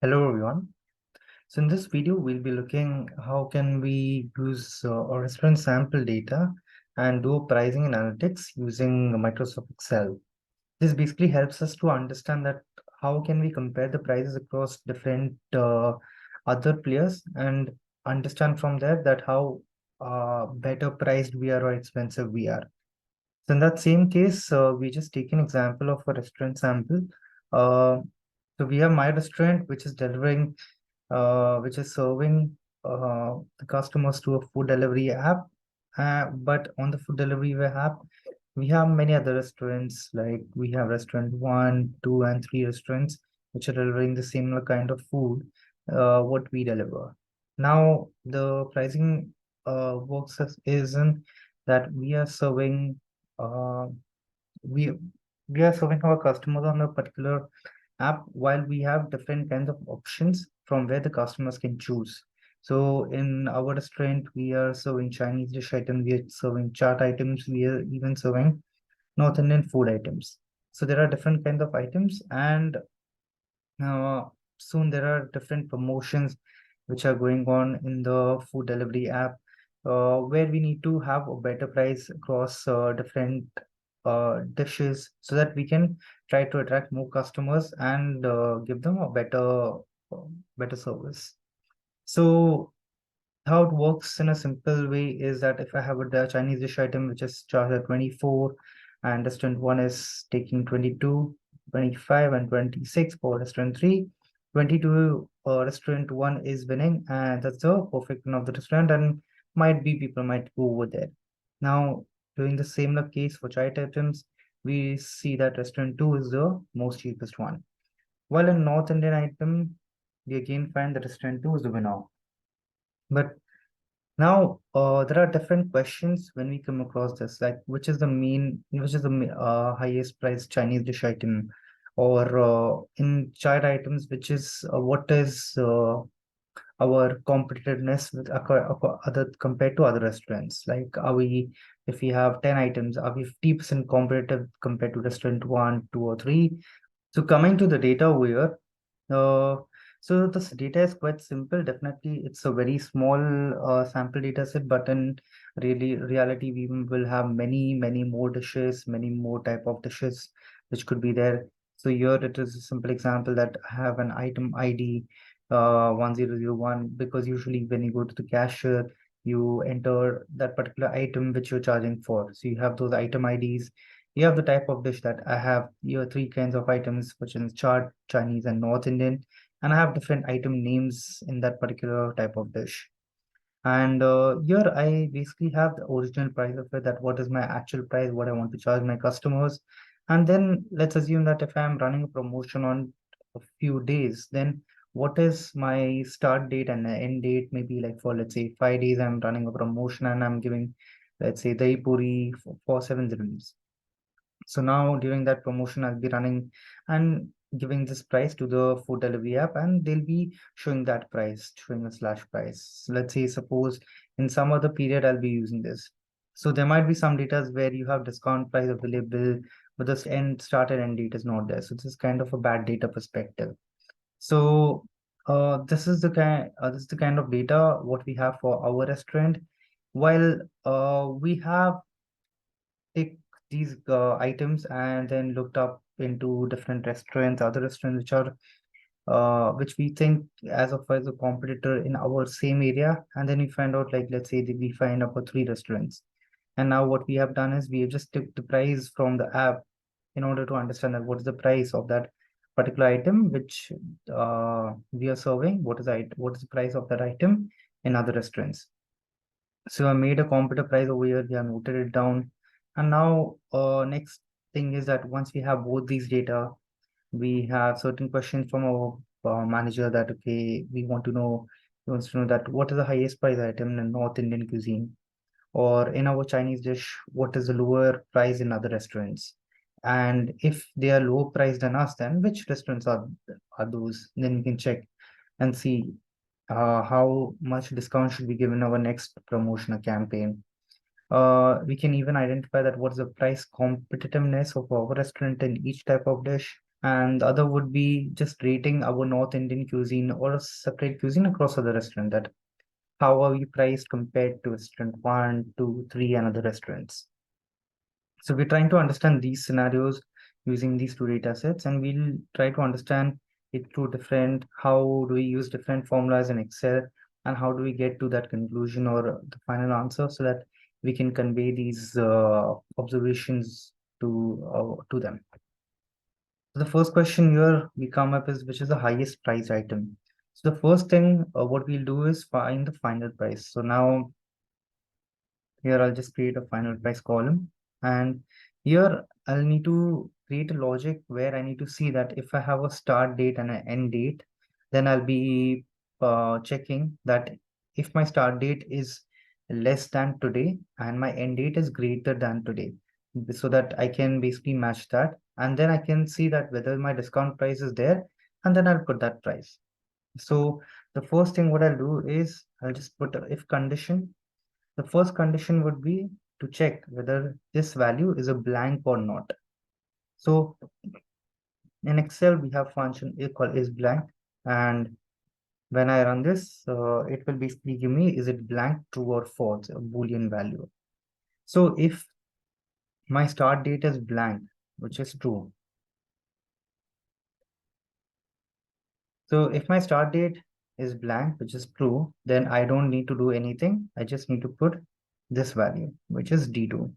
Hello everyone. So in this video, we'll be looking how can we use a restaurant sample data and do pricing analytics using Microsoft Excel. This basically helps us to understand that how can we compare the prices across different other players and understand from there that how better priced we are or expensive we are. So in that same case, we just take an example of a restaurant sample. Uh, so we have my restaurant, which is delivering which is serving the customers to a food delivery app. But on the food delivery app, we have many other restaurants, like we have restaurant 1, 2, and 3 restaurants, which are delivering the similar kind of food, what we deliver. Now, the pricing works is in that uh, we we are serving our customers on a particular app while we have different kinds of options from where the customers can choose. So in our restaurant, we are serving Chinese dish items, we are serving chaat items, we are even serving North Indian food items. So there are different kinds of items, and uh, soon there are different promotions which are going on in the food delivery app, where we need to have a better price across different dishes so that we can try to attract more customers and give them a better service. So how it works in a simple way is that if I have a Chinese dish item which is charged at 24 and restaurant 1 is taking 22, 25, and 26 for restaurant 3, 22 restaurant 1 is winning, and that's the perfect one of the restaurant, and might be people might go over there. Now, doing the similar case for chai items, we see that restaurant 2 is the most cheapest one. While in North Indian item, we again find that restaurant 2 is the winner. But now, there are different questions when we come across this, like which is the highest priced Chinese dish item, or in chai items, which is what is our competitiveness with other compared to other restaurants. Like, if we have 10 items, are we 50% competitive compared to restaurant 1, 2, or 3? So coming to the data over here, uh, so this data is quite simple. Definitely, it's a very small sample data set, but in reality, we will have many more dishes, many more type of dishes which could be there. So here it is a simple example that I have an item ID 1001, because usually when you go to the cashier, you enter that particular item which you're charging for. So you have those item IDs, you have the type of dish that I have here, three kinds of items, which is chaat, Chinese, and North Indian, and I have different item names in that particular type of dish. And here I basically have the original price of it, that what is my actual price, what I want to charge my customers. And then let's assume that if I'm running a promotion on a few days, then what is my start date and the end date? Maybe like for, let's say, 5 days, I'm running a promotion and I'm giving, let's say, dahi puri for 7 dirhams. So now during that promotion, I'll be running and giving this price to the food delivery app, and they'll be showing that price, showing a slash price. So let's say, suppose in some other period, I'll be using this. So there might be some data where you have discount price available, but the end start and end date is not there. So this is kind of a bad data perspective. So this is the kind of data what we have for our restaurant. While we have take these items and then looked up into different restaurants, other restaurants which we think as a competitor in our same area, and then we find out, like, let's say that we find about 3 restaurants, and now what we have done is we have just took the price from the app in order to understand that what is the price of that particular item which we are serving, what is the price of that item in other restaurants. So I made a competitor price over here. We have noted it down. And now, next thing is that once we have both these data, we have certain questions from our manager that, okay, he wants to know that what is the highest price item in North Indian cuisine, or in our Chinese dish, what is the lower price in other restaurants? And if they are lower priced than us, then which restaurants are those? Then we can check and see how much discount should be given our next promotion or campaign. We can even identify that what is the price competitiveness of our restaurant in each type of dish. And the other would be just rating our North Indian cuisine or a separate cuisine across other restaurants, that how are we priced compared to restaurant one, two, three, and other restaurants. So we're trying to understand these scenarios using these two data sets, and we'll try to understand it through different, how do we use different formulas in Excel, and how do we get to that conclusion or the final answer so that we can convey these observations to them. So the first question here we come up is, which is the highest price item? So the first thing what we'll do is find the final price. So now here I'll just create a final price column, and here I'll need to create a logic where I need to see that if I have a start date and an end date, then I'll be checking that if my start date is less than today and my end date is greater than today, so that I can basically match that, and then I can see that whether my discount price is there, and then I'll put that price. So the first thing what I'll do is I'll just put a if condition. The first condition would be to check whether this value is a blank or not. So in Excel, we have function equal is blank, and when I run this, it will basically give me is it blank, true or false, a Boolean value. So if my start date is blank, which is true. So if my start date is blank, which is true, then I don't need to do anything. I just need to put this value, which is D2.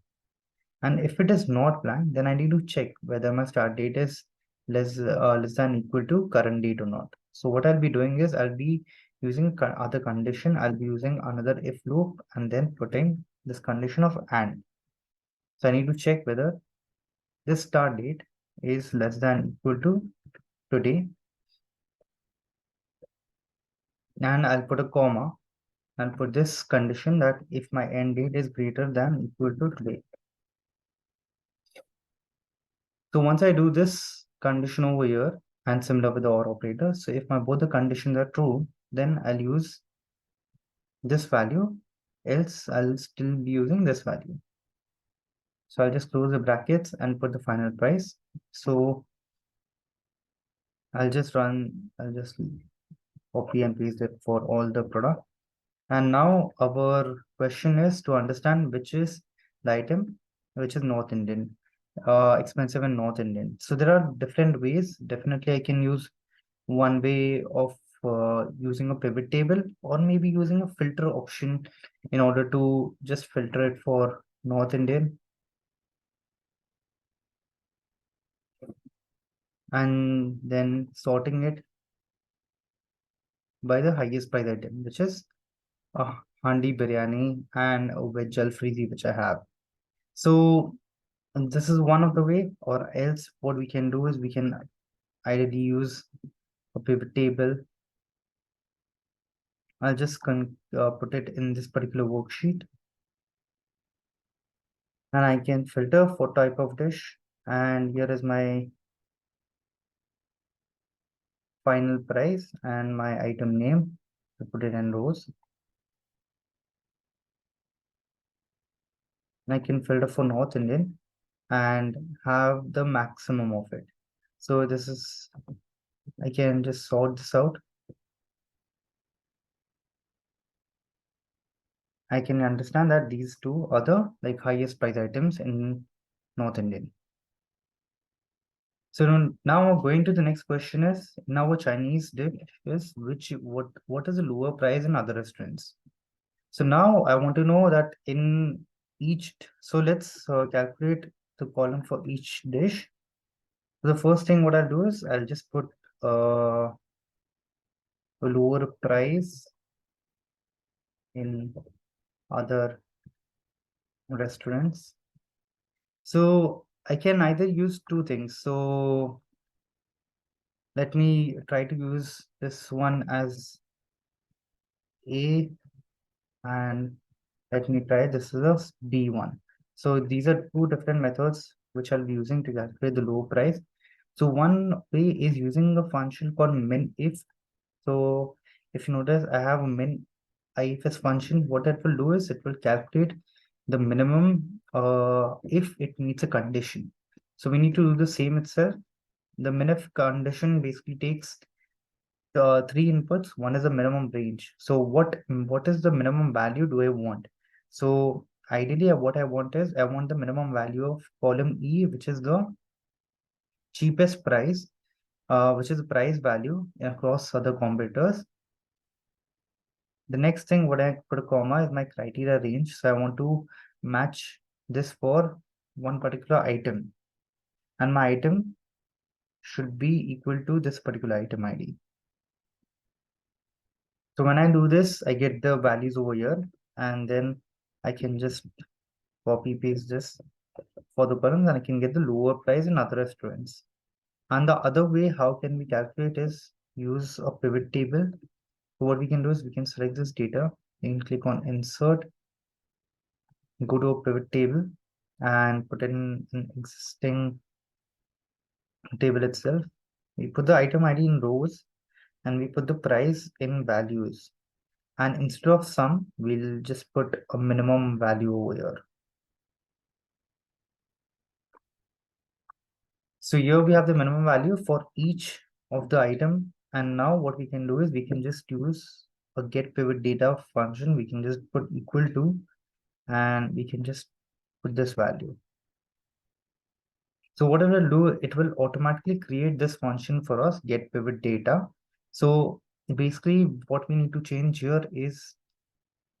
And if it is not blank, then I need to check whether my start date is less than equal to current date or not. So what I'll be doing is I'll be using other condition. I'll be using another if loop and then putting this condition of and. So I need to check whether this start date is less than equal to today, and I'll put a comma and put this condition that if my end date is greater than equal to today. So once I do this condition over here and similar with the OR operator, so if my both the conditions are true, then I'll use this value, else I'll still be using this value. So I'll just close the brackets and put the final price. So I'll just copy and paste it for all the product. And now our question is to understand which is the item, which is North Indian, expensive and North Indian. So there are different ways. Definitely, I can use one way of using a pivot table, or maybe using a filter option in order to just filter it for North Indian, and then sorting it by the highest price item, which is a handi biryani and a veg jalfrezi, which I have. So and this is one of the way, or else what we can do is we can ideally use a pivot table. I'll just put it in this particular worksheet, and I can filter for type of dish. And here is my final price and my item name. I put it in rows. And I can filter for North Indian and have the maximum of it. So this is, I can just sort this out. I can understand that these two are the like highest price items in North Indian. So now going to the next question is, now a Chinese dish is what is the lower price in other restaurants? So now I want to know that in each, so let's calculate the column for each dish. The first thing what I'll do is I'll just put a lower price in other restaurants. So I can either use two things. So let me try to use this one as A, and let me try this is a B1. So these are two different methods which I'll be using to calculate the low price. So one way is using a function called MINIFS. So if you notice, I have a MINIFS function. What it will do is it will calculate the minimum if it meets a condition. So we need to do the same itself. The MINIF condition basically takes three inputs. One is the minimum range. So what is the minimum value do I want? So ideally, what I want is I want the minimum value of column E, which is the cheapest price, which is the price value across other competitors. The next thing, what I put a comma is my criteria range. So I want to match this for one particular item, and my item should be equal to this particular item ID. So when I do this, I get the values over here, and then I can just copy paste this for the columns, and I can get the lower price in other restaurants. And the other way, how can we calculate is use a pivot table. So what we can do is we can select this data, you can click on insert, go to a pivot table and put in an existing table itself. We put the item ID in rows and we put the price in values. And instead of sum, we'll just put a minimum value over here. So here we have the minimum value for each of the item. And now what we can do is we can just use a get pivot data function. We can just put equal to, and we can just put this value. So what it will do, it will automatically create this function for us, get pivot data. So basically what we need to change here is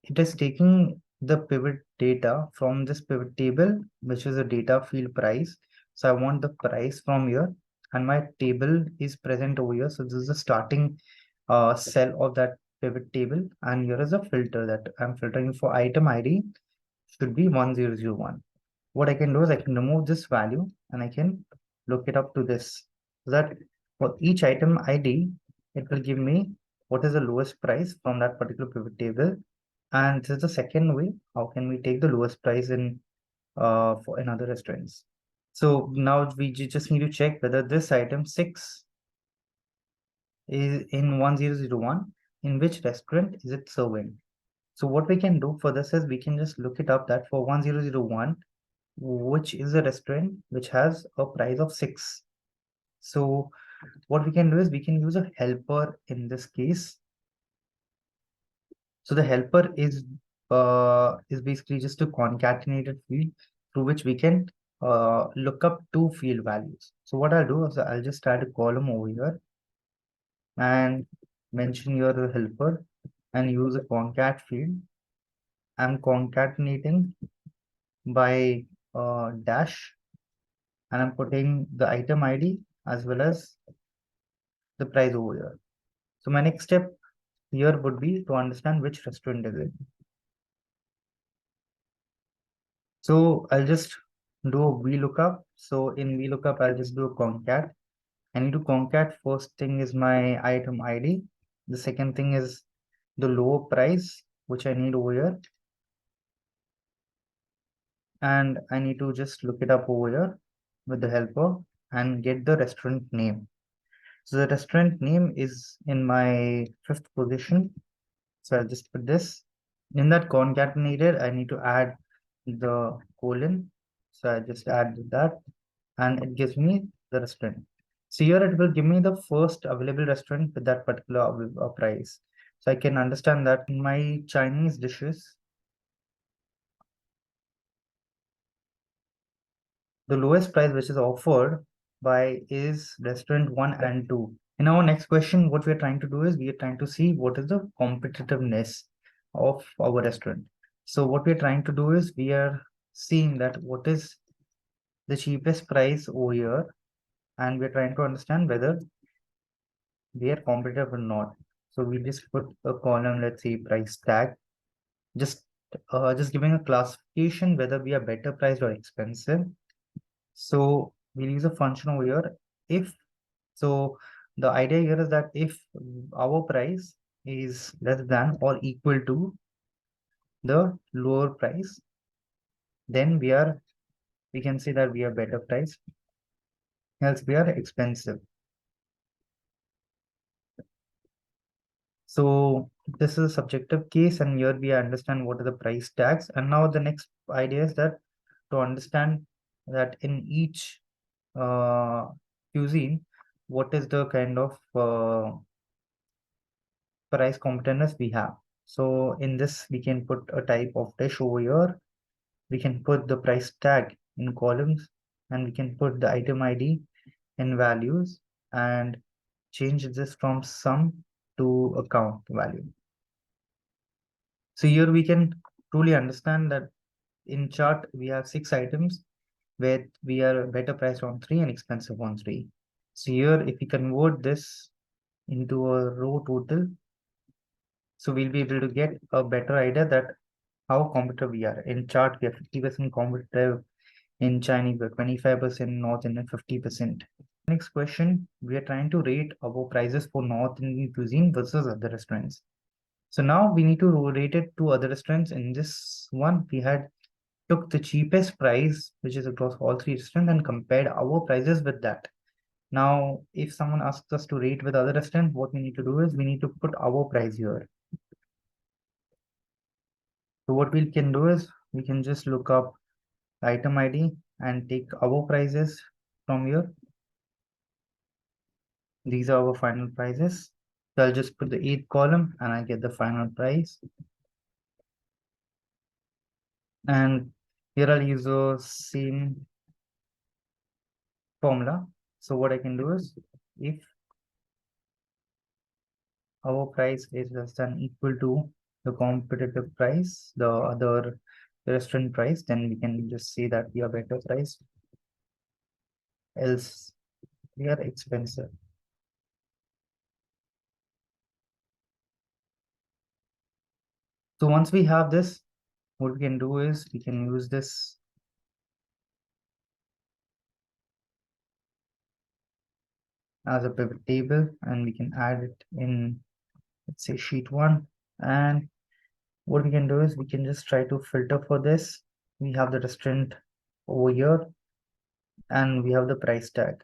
it is taking the pivot data from this pivot table, which is a data field price. So I want the price from here, and my table is present over here. So this is the starting cell of that pivot table, and here is a filter that I'm filtering for item ID should be 1001. What I can do is I can remove this value and I can look it up to this. So that for each item ID, it will give me what is the lowest price from that particular pivot table. And this is the second way. How can we take the lowest price in for in other restaurants? So now we just need to check whether this item 6 is in 1001, in which restaurant is it serving. So what we can do for this is we can just look it up that for 1001, which is a restaurant which has a price of 6. So what we can do is we can use a helper in this case. So the helper is basically just a concatenated field through which we can look up two field values. So what I'll do is I'll just add a column over here and mention your helper and use a concat field. I'm concatenating by dash, and I'm putting the item ID as well as the price over here. So my next step here would be to understand which restaurant is it. So I'll just do a VLOOKUP. So in VLOOKUP, I'll just do a concat. I need to concat. First thing is my item ID. The second thing is the lower price, which I need over here. And I need to just look it up over here with the helper and get the restaurant name. So the restaurant name is in my 5th position. So I'll just put this. In that concatenated, I need to add the colon. So I just add that and it gives me the restaurant. So here it will give me the first available restaurant with that particular price. So I can understand that in my Chinese dishes, the lowest price which is offered by is restaurant 1 and 2. In our next question, what we are trying to do is we are trying to see what is the competitiveness of our restaurant. So what we are trying to do is we are seeing that what is the cheapest price over here, and we're trying to understand whether we are competitive or not. So we just put a column, let's say price tag, just giving a classification whether we are better priced or expensive. So we'll use a function over here. If so, the idea here is that if our price is less than or equal to the lower price, then we can say that we are better priced, else we are expensive. So this is a subjective case, and here we understand what are the price tags. And now the next idea is that to understand that in each cuisine, what is the kind of price competitiveness we have. So in this, we can put a type of dish over here. We can put the price tag in columns, and we can put the item ID in values and change this from sum to a count value. So here we can truly understand that in chart we have 6 items where we are better priced on 3 and expensive on 3. So here if we convert this into a row total, so we'll be able to get a better idea that how competitive we are. In chart we are 50% competitive, in Chinese we're 25%, North Indian 50%. Next question, we are trying to rate our prices for North Indian cuisine versus other restaurants. So now we need to rate it to other restaurants. In this one, we had took the cheapest price, which is across all 3 restaurants, and compared our prices with that. Now, if someone asks us to rate with other restaurants, what we need to do is we need to put our price here. So what we can do is we can just look up item ID and take our prices from here. These are our final prices. So I'll just put the 8th column and I get the final price. And here I'll use the same formula. So what I can do is if our price is less than equal to the competitive price, the other restaurant price, then we can just say that we are better priced, else we are expensive. So once we have this, what we can do is we can use this as a pivot table and we can add it in, let's say, sheet 1. And what we can do is we can just try to filter for this. We have the restaurant over here and we have the price tag.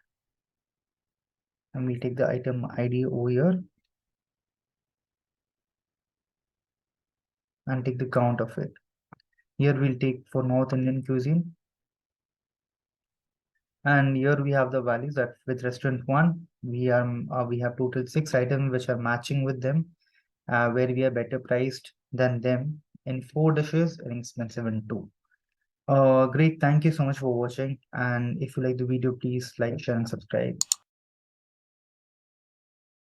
And we take the item ID over here and take the count of it. Here we'll take for North Indian cuisine. And here we have the values that with restaurant 1, we have total 6 items which are matching with them, where we are better priced than them in 4 dishes and expensive in 2. Great, thank you so much for watching. And if you like the video, please like, share, and subscribe.